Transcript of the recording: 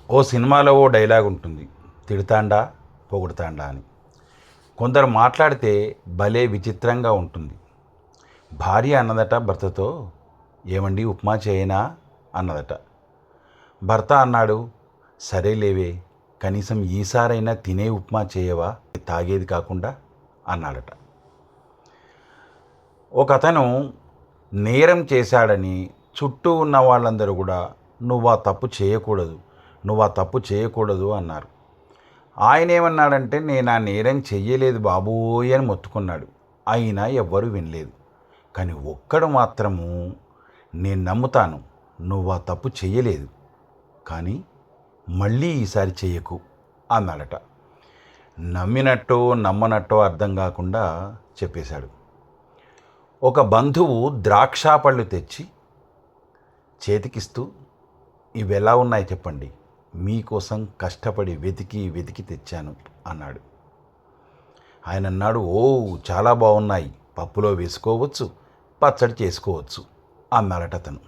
ఓ సినిమాలో ఓ డైలాగ్ ఉంటుంది, తిడతాండా పొగుడుతాండా అని. కొందరు మాట్లాడితే భలే విచిత్రంగా ఉంటుంది. భార్య అన్నదట భర్తతో, ఏమండి ఉప్మా చేయనా అన్నదట. భర్త అన్నాడు, సరేలేవే, కనీసం ఈసారైనా తినే ఉప్మా చేయవా, తాగేది కాకుండా అన్నాడట. ఒక అతను నేరం చేశాడని చుట్టూ ఉన్న వాళ్ళందరూ కూడా నువ్వు ఆ తప్పు చేయకూడదు, నువ్వు ఆ తప్పు చేయకూడదు అన్నారు. ఆయన ఏమన్నాడంటే, నేను ఆ నేరం చెయ్యలేదు బాబోయ్ అని మొత్తుకున్నాడు. అయినా ఎవ్వరూ వినలేదు. కానీ ఒక్కడు మాత్రము, నేను నమ్ముతాను, నువ్వు ఆ తప్పు చెయ్యలేదు, కానీ మళ్ళీ ఈసారి చెయ్యకు అన్నాడట. నమ్మినట్టో నమ్మనట్టో అర్థం కాకుండా చెప్పేశాడు. ఒక బంధువు ద్రాక్ష పళ్ళు తెచ్చి చేతికిస్తూ, ఇవి ఎలా ఉన్నాయి చెప్పండి, మీకోసం కష్టపడి వెతికి వెతికి తెచ్చాను అన్నాడు. ఆయన అన్నాడు, ఓ చాలా బాగున్నాయి, పప్పులో వేసుకోవచ్చు, పచ్చడి చేసుకోవచ్చు అన్నాడట అతను.